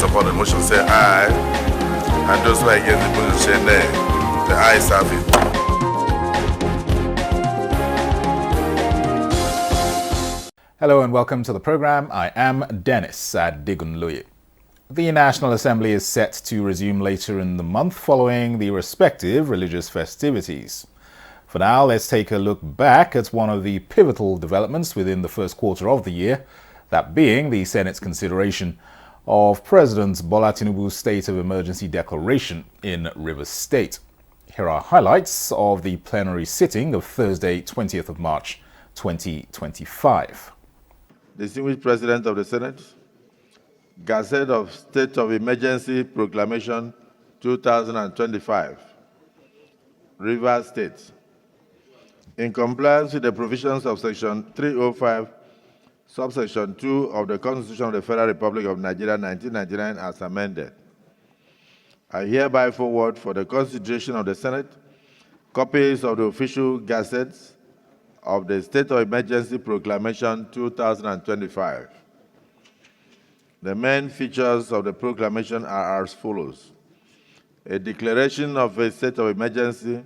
support the motion say aye, and those who are against the motion say nay. The ayes have it. Hello and welcome to the program. I am Dennis Adigunloye. The National Assembly is set to resume later in the month following the respective religious festivities. For now, let's take a look back at one of the pivotal developments within the first quarter of the year, that being the Senate's consideration of President Bola Tinubu's state of emergency declaration in Rivers State. Here are highlights of the plenary sitting of Thursday, 20th of March, 2025. Distinguished President of the Senate, Gazette of State of Emergency Proclamation 2025, Rivers State. In compliance with the provisions of Section 305, Subsection 2 of the Constitution of the Federal Republic of Nigeria, 1999, as amended, I hereby forward for the consideration of the Senate copies of the official gazettes of the State of Emergency Proclamation 2025. The main features of the proclamation are as follows: a declaration of a state of emergency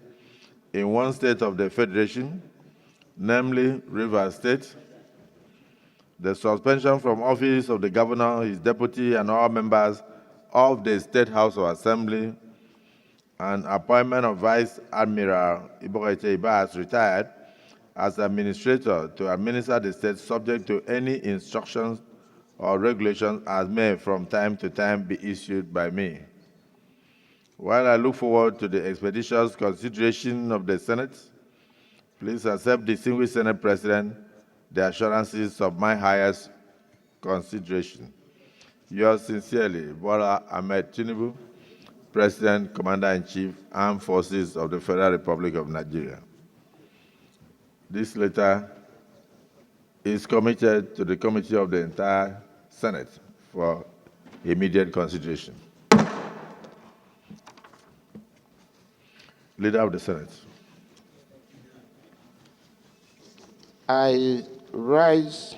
in one state of the Federation, namely Rivers State, the suspension from office of the governor, his deputy, and all members of the State House of Assembly, and appointment of Vice Admiral Iboreche Ibas, retired, as administrator to administer the state subject to any instructions or regulations as may from time to time be issued by me. While I look forward to the expeditious consideration of the Senate, please accept, distinguished Senate President, the assurances of my highest consideration. Yours sincerely, Bola Ahmed Tinubu, President, Commander-in-Chief, Armed Forces of the Federal Republic of Nigeria. This letter is committed to the Committee of the entire Senate for immediate consideration. Leader of the Senate. I rise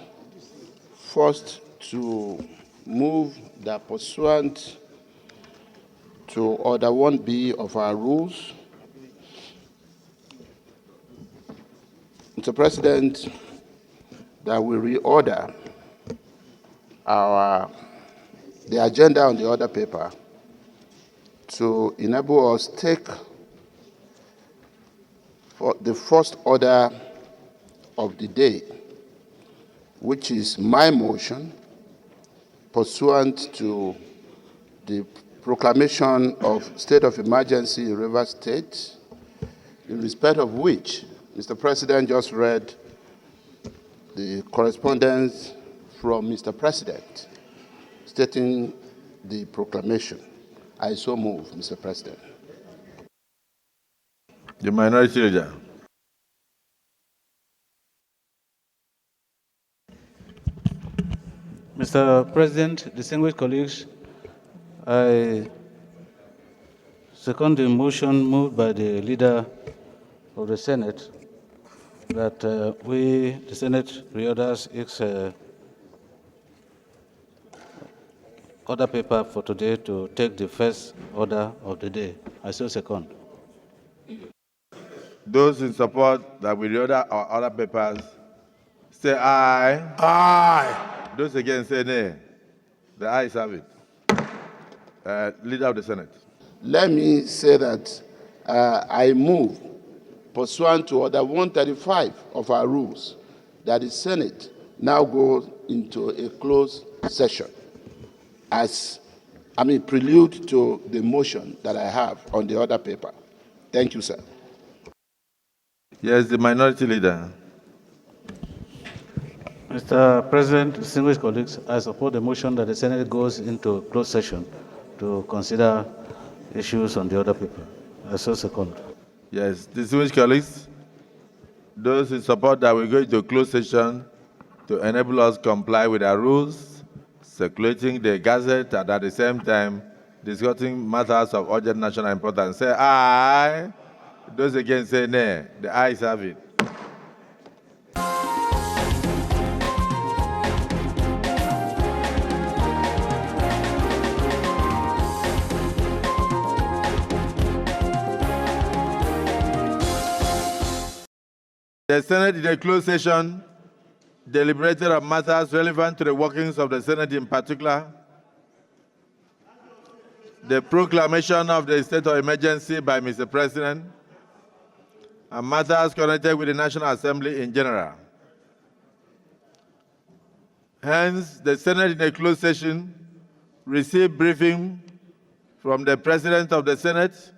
first to move that pursuant to Order 1B of our rules, Mr. President, that we reorder the agenda on the order paper to enable us take for the first order of the day, which is my motion pursuant to the proclamation of state of emergency in Rivers State, in respect of which Mr. President just read the correspondence from Mr. President stating the proclamation. I so move, Mr. President. The Minority Leader. Mr. President, distinguished colleagues, I second the motion moved by the Leader of the Senate that the Senate reorders its order paper for today to take the first order of the day. I so second. Those in support that we reorder our order papers, say aye. Aye. Those against say nay. The ayes have it. Leader of the Senate. Let me say that I move, pursuant to Order 135 of our rules, that the Senate now goes into a closed session prelude to the motion that I have on the order paper. Thank you, sir. Yes, the Minority Leader. Mr. President, distinguished colleagues, I support the motion that the Senate goes into closed session to consider issues on the order paper. I so second. Yes, distinguished colleagues, those in support that we go into closed session to enable us comply with our rules, circulating the gazette, and at the same time discussing matters of urgent national importance, say aye. Those against say nay. The ayes have it. The Senate, in a closed session, deliberated on matters relevant to the workings of the Senate, in particular, the proclamation of the state of emergency by Mr. President, and matters connected with the National Assembly in general. Hence, the Senate, in a closed session, received briefing from the President of the Senate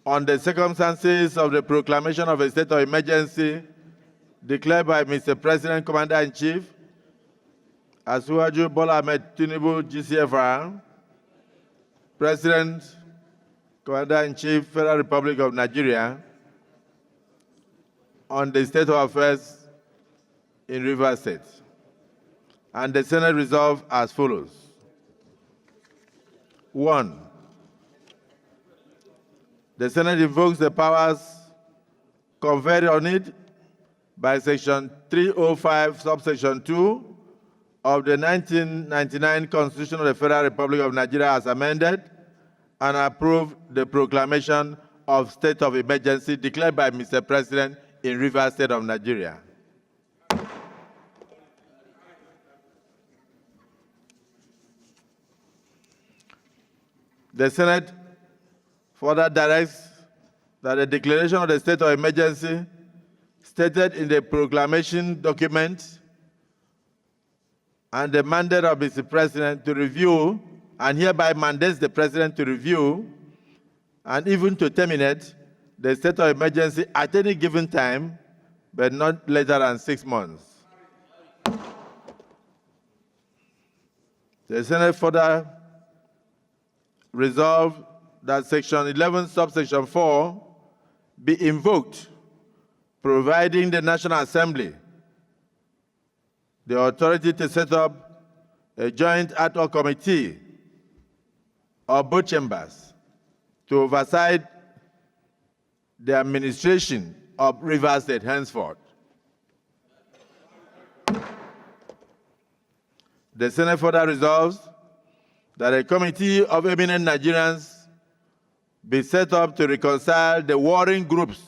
on the circumstances of the proclamation of a state of emergency declared by Mr. President, Commander-in-Chief, Asiwaju Bola Ahmed Tinubu, GCFR, President, Commander-in-Chief, Federal Republic of Nigeria, on the state of affairs in Rivers State. And the Senate resolved as follows. 1. The Senate invokes the powers conferred on it by Section 305, subsection 2 of the 1999 Constitution of the Federal Republic of Nigeria as amended, and approve the proclamation of state of emergency declared by Mr. President in Rivers State of Nigeria. The Senate further directs that the declaration of the state of emergency stated in the proclamation document and the mandate of Mr. President to review, and hereby mandates the President to review and even to terminate the state of emergency at any given time, but not later than 6 months. The Senate further resolved that Section 11, subsection 4 be invoked, providing the National Assembly the authority to set up a joint ad hoc committee of both chambers to oversight the administration of Rivers State henceforth. The Senate further resolves that a committee of eminent Nigerians be set up to reconcile the warring groups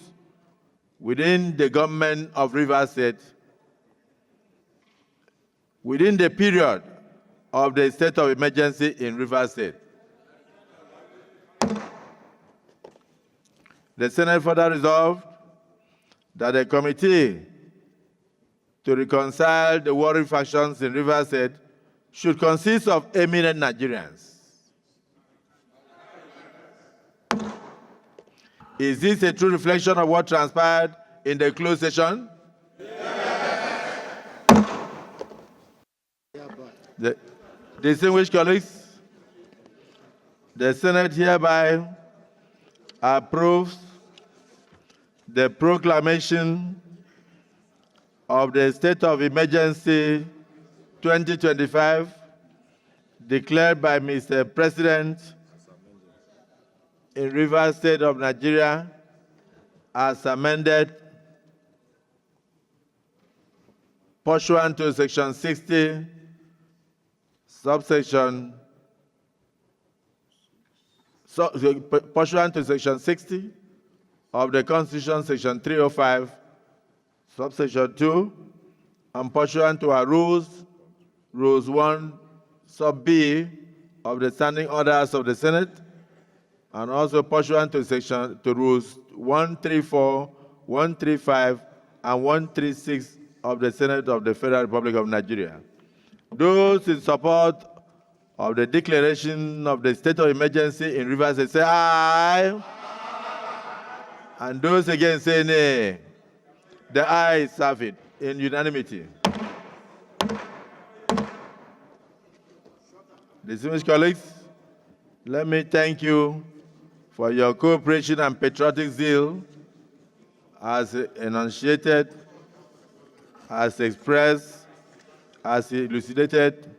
within the government of Rivers State within the period of the state of emergency in Rivers State. The Senate further resolved that a committee to reconcile the warring factions in Rivers State should consist of eminent Nigerians. Is this a true reflection of what transpired in the closed session? Distinguished colleagues, the Senate hereby approves the proclamation of the state of emergency 2025 declared by Mr. President in Rivers State of Nigeria as amended pursuant to Section 60, pursuant to Section 60 of the Constitution, Section 305, subsection 2, and pursuant to our rules, Rules 1, sub B of the standing orders of the Senate, and also pursuant to Rules 134, 135, and 136 of the Senate of the Federal Republic of Nigeria. Those in support of the declaration of the state of emergency in Rivers State say aye. And those against say nay. The ayes have it in unanimity. Distinguished colleagues, let me thank you for your cooperation and patriotic zeal as enunciated, as expressed, as elucidated,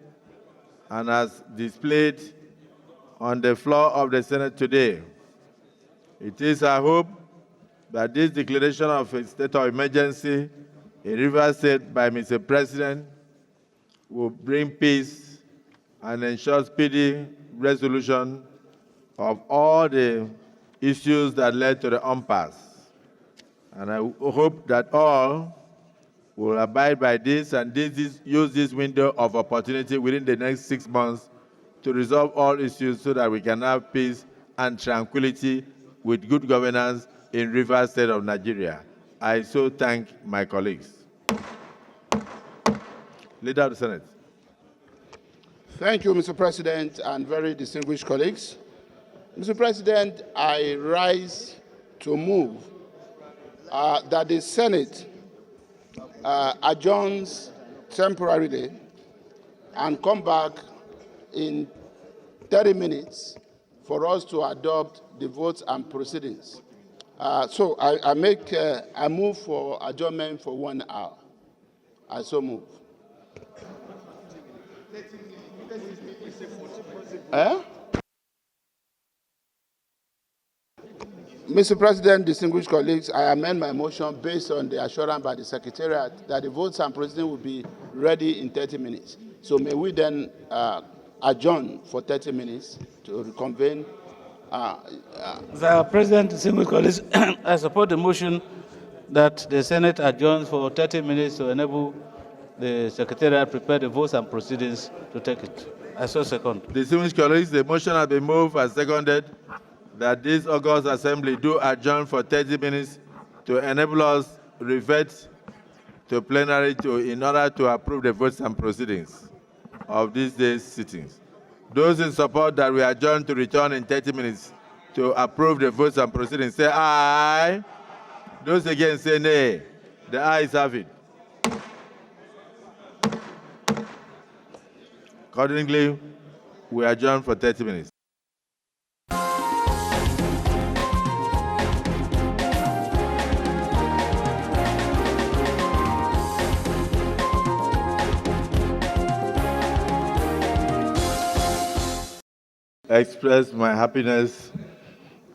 and as displayed on the floor of the Senate today. It is our hope that this declaration of a state of emergency in Rivers State by Mr. President will bring peace and ensure speedy resolution of all the issues that led to the impasse. And I hope that all will abide by this and use this window of opportunity within the next 6 months to resolve all issues so that we can have peace and tranquility with good governance in Rivers State of Nigeria. I so thank my colleagues. Leader of the Senate. Thank you, Mr. President, and very distinguished colleagues. Mr. President, I rise to move that the Senate adjourns temporarily and come back in 30 minutes for us to adopt the votes and proceedings. So I move for adjournment for 1 hour. I so move. Mr. President, distinguished colleagues, I amend my motion based on the assurance by the Secretariat that the votes and proceedings will be ready in 30 minutes. So may we then adjourn for 30 minutes to reconvene. Mr. President, distinguished colleagues, I support the motion that the Senate adjourns for 30 minutes to enable the Secretariat prepare the votes and proceedings to take it. I so second. Distinguished colleagues, the motion has been moved and seconded that this August Assembly do adjourn for 30 minutes to enable us revert to plenary in order to approve the votes and proceedings of this day's sittings. Those in support that we adjourn to return in 30 minutes to approve the votes and proceedings, say aye. Those against say nay. The ayes have it. Accordingly, we adjourn for 30 minutes. I express my happiness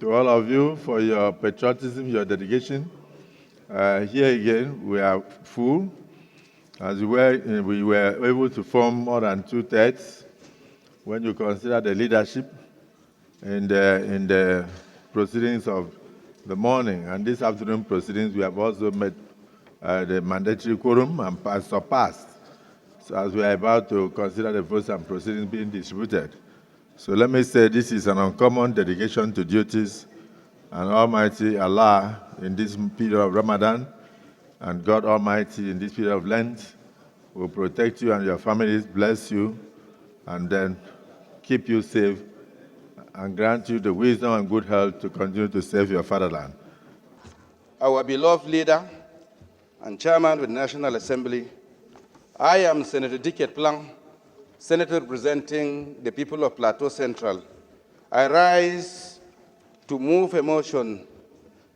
to all of you for your patriotism, your dedication. Here again, we are full. As we were able to form more than 2/3 when you consider the leadership in the proceedings of the morning. And this afternoon proceedings, we have also met the mandatory quorum and surpassed. So as we are about to consider the votes and proceedings being distributed. So let me say this is an uncommon dedication to duties, and Almighty Allah in this period of Ramadan and God Almighty in this period of Lent will protect you and your families, bless you, and then keep you safe and grant you the wisdom and good health to continue to serve your fatherland. Our beloved leader and chairman of the National Assembly, I am Senator Dicket Plang, Senator representing the people of Plateau Central. I rise to move a motion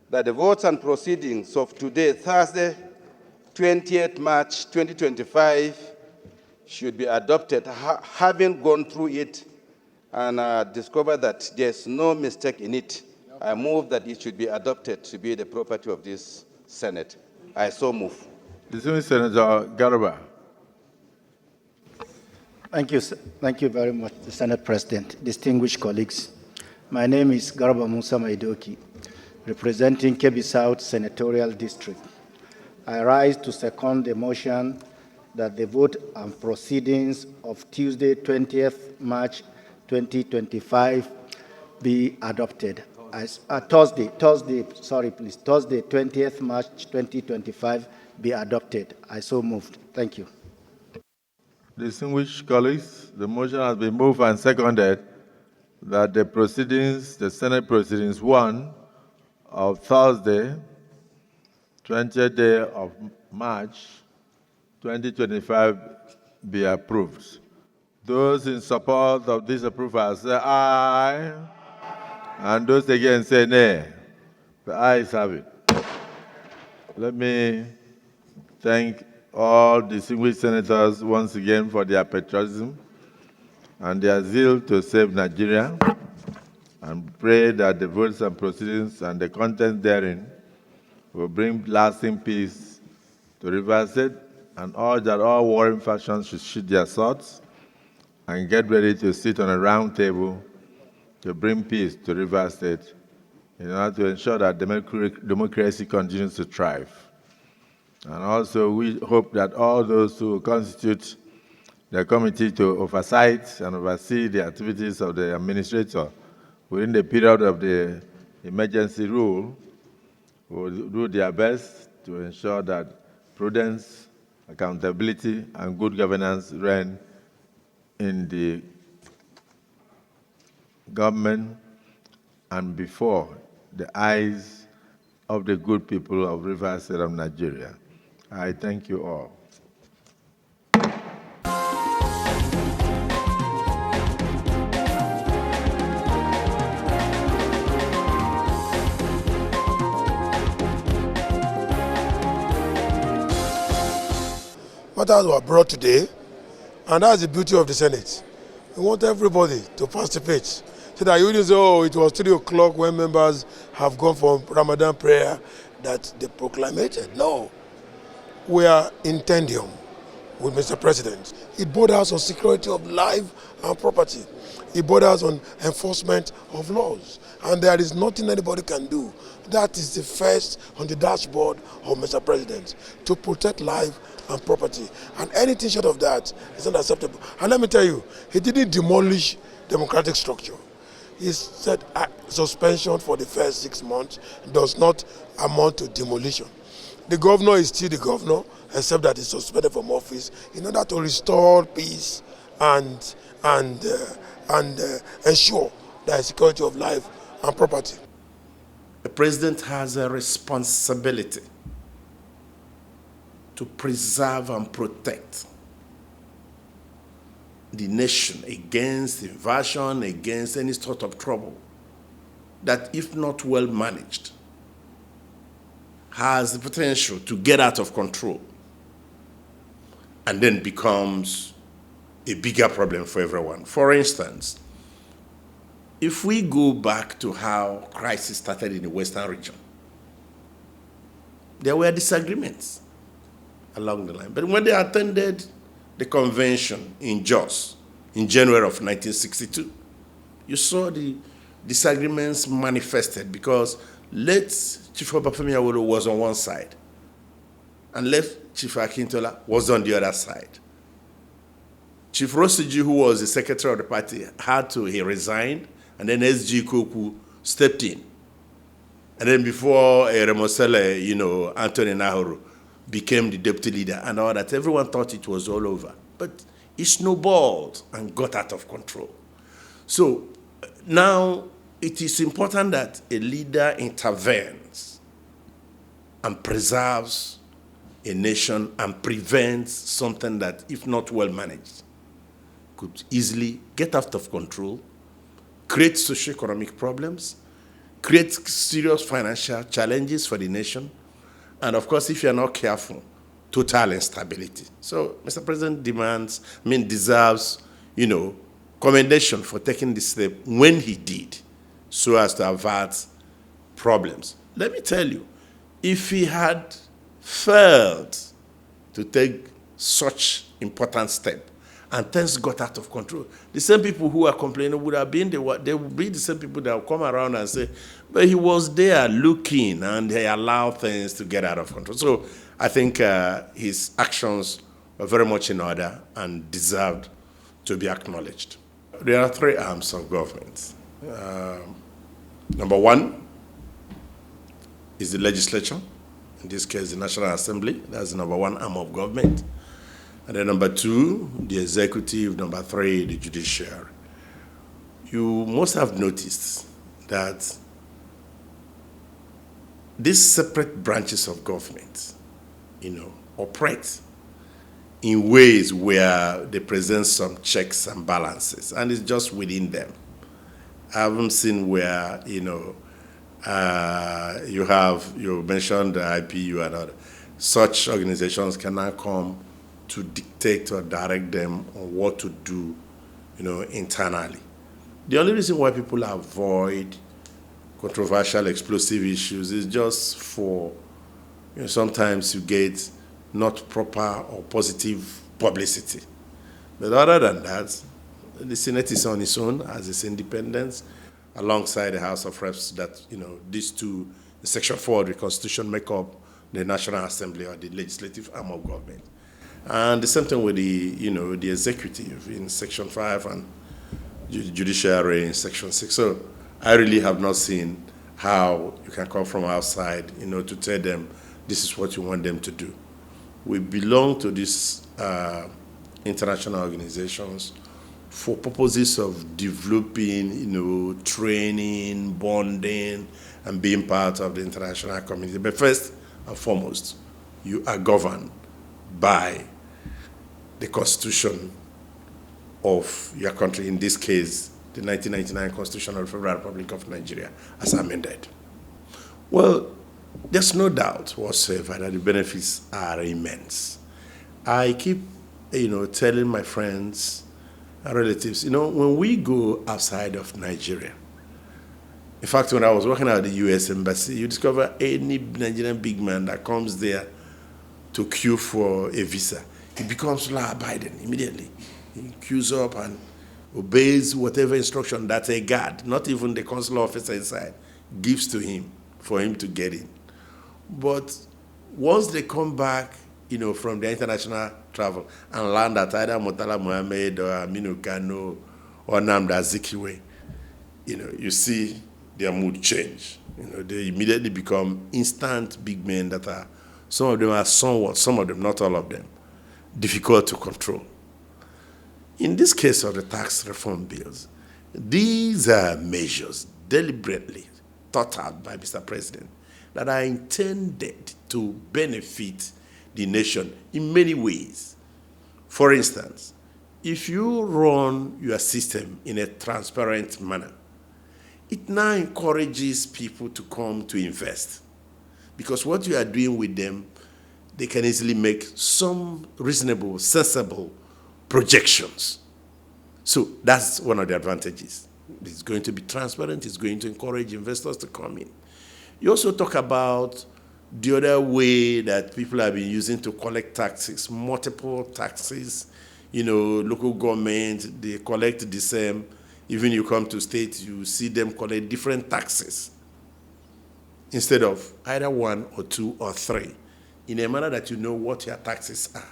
that the votes and proceedings of today, Thursday, 20th March 2025, should be adopted, having gone through it and discovered that there's no mistake in it. I move that it should be adopted to be the property of this Senate. I so move. Distinguished Senator Garba. Thank you very much, the Senate President, distinguished colleagues. My name is Garba Musa Maidoki, representing Kebbi South Senatorial District. I rise to second the motion that the vote and proceedings of Tuesday, 20th March 2025 be adopted. Thursday, 20th March 2025 be adopted. I so moved. Thank you. Distinguished colleagues, the motion has been moved and seconded that the proceedings, the Senate proceedings 1 of Thursday, 20th day of March 2025 be approved. Those in support of this approval say aye, and those against say nay. The ayes have it. Let me thank all distinguished senators once again for their patriotism and their zeal to save Nigeria, and pray that the votes and proceedings and the content therein will bring lasting peace to Rivers State, and all that all warring factions should shoot their swords and get ready to sit on a round table to bring peace to Rivers State in order to ensure that democracy continues to thrive. And also, we hope that all those who constitute the committee to oversight and oversee the activities of the administrator within the period of the emergency rule will do their best to ensure that prudence, accountability, and good governance reign in the government and before the eyes of the good people of Rivers State of Nigeria. I thank you all. Matters were brought today, and that's the beauty of the Senate. We want everybody to participate, so that you wouldn't say, oh, it was 3 o'clock when members have gone for Ramadan prayer that they proclamated. No, we are in tendium with Mr. President. It borders on security of life and property. It borders on enforcement of laws. And there is nothing anybody can do. That is the first on the dashboard of Mr. President, to protect life and property. And anything short of that is unacceptable. And let me tell you, he didn't demolish democratic structure. He said suspension for the first 6 months does not amount to demolition. The governor is still the governor, except that he's suspended from office in order to restore peace and ensure the security of life and property. The president has a responsibility to preserve and protect the nation against invasion, against any sort of trouble that, if not well managed, has the potential to get out of control and then becomes a bigger problem for everyone. For instance, if we go back to how crisis started in the Western region, there were disagreements along the line. But when they attended the convention in Jos in January of 1962, you saw the disagreements manifested because late Chief Obafemi Awolowo was on one side and late Chief Akintola was on the other side. Chief Rosiji, who was the secretary of the party, he resigned, and then SG Koku stepped in. And then before Remosele, Anthony Nahoro became the deputy leader and all that, everyone thought it was all over. But it snowballed and got out of control. So now it is important that a leader intervenes and preserves a nation and prevents something that, if not well managed, could easily get out of control, create socioeconomic problems, create serious financial challenges for the nation, and of course, if you're not careful, total instability. So Mr. President deserves, commendation for taking this step when he did, so as to avert problems. Let me tell you, if he had failed to take such important step and things got out of control, the same people who are complaining would have been they would be the same people that will come around and say, but he was there looking and he allowed things to get out of control. So I think his actions were very much in order and deserved to be acknowledged. There are 3 arms of government. Number 1 is the legislature, in this case the National Assembly. That's the number 1 arm of government. And then number 2, the executive. Number 3, the judiciary. You must have noticed that these separate branches of government, operate in ways where they present some checks and balances, and it's just within them. I haven't seen where, you mentioned the IPU and other. Such organizations can now come to dictate or direct them on what to do, internally. The only reason why people avoid controversial, explosive issues is just for, sometimes you get not proper or positive publicity. But other than that, the Senate is on its own, has its independence. alongside the House of Reps, that, these two, Section 4 of the Constitution, make up the National Assembly, or the legislative arm of government. And the same thing with the executive in Section 5 and judiciary in Section 6. So I really have not seen how you can come from outside, to tell them this is what you want them to do. We belong to these international organizations for purposes of developing, training, bonding, and being part of the international community. But first and foremost, you are governed by the Constitution of your country, in this case, the 1999 Constitution of the Federal Republic of Nigeria, as amended. Well, there's no doubt whatsoever that the benefits are immense. I keep, telling my friends and relatives, when we go outside of Nigeria, in fact, when I was working at the U.S. Embassy, you discover any Nigerian big man that comes there to queue for a visa, he becomes law-abiding immediately. He queues up and obeys whatever instruction that a guard, not even the consular officer inside, gives to him for him to get in. But once they come back, from their international travel and land at either Murtala Mohammed or Aminu Kano or Nnamdi Azikiwe, you see their mood change. They immediately become instant big men that are, some of them are somewhat, some of them, not all of them, difficult to control. In this case of the tax reform bills, these are measures deliberately thought out by Mr. President that are intended to benefit the nation in many ways. For instance, if you run your system in a transparent manner, it now encourages people to come to invest. Because what you are doing with them, they can easily make some reasonable, sensible projections. So that's one of the advantages. It's going to be transparent. It's going to encourage investors to come in. You also talk about the other way that people have been using to collect taxes, multiple taxes. Local government, they collect the same. Even you come to state, you see them collect different taxes instead of either one or two or three, in a manner that you know what your taxes are.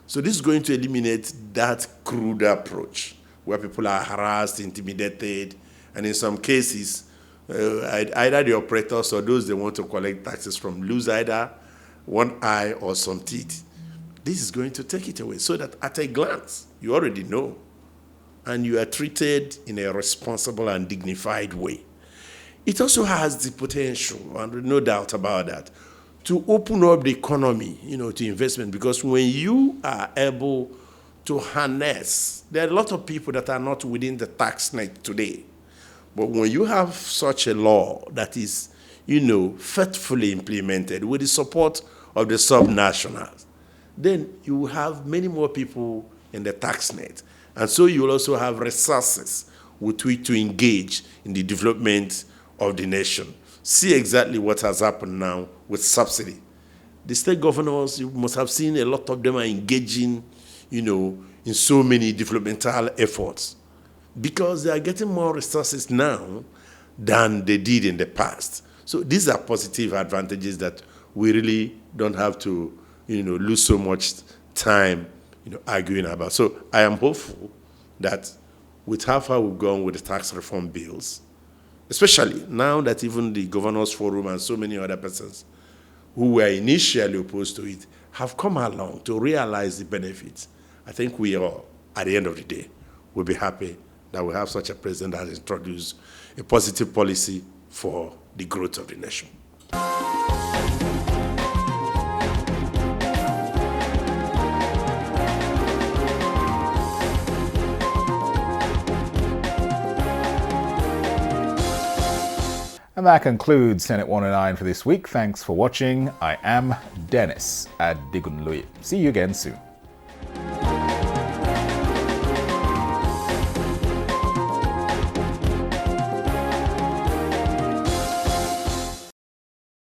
So this is going to eliminate that crude approach where people are harassed, intimidated, and in some cases, either the operators or those they want to collect taxes from lose either one eye or some teeth. This is going to take it away so that at a glance, you already know, and you are treated in a responsible and dignified way. It also has the potential, and no doubt about that, to open up the economy, to investment, because when you are able to harness, there are a lot of people that are not within the tax net today. But when you have such a law that is, faithfully implemented with the support of the subnationals, then you will have many more people in the tax net. And so you will also have resources with which to engage in the development of the nation. See exactly what has happened now with subsidy. The state governors, you must have seen a lot of them are engaging, in so many developmental efforts, because they are getting more resources now than they did in the past. So these are positive advantages that we really don't have to, lose so much time, arguing about. So I am hopeful that with how far we've gone with the tax reform bills, especially now that even the Governors Forum and so many other persons who were initially opposed to it have come along to realize the benefits, I think we all, at the end of the day, will be happy that we have such a president that has introduced a positive policy for the growth of the nation. And that concludes Senate 109 for this week. Thanks for watching. I am Dennis Adigunloye. See you again soon.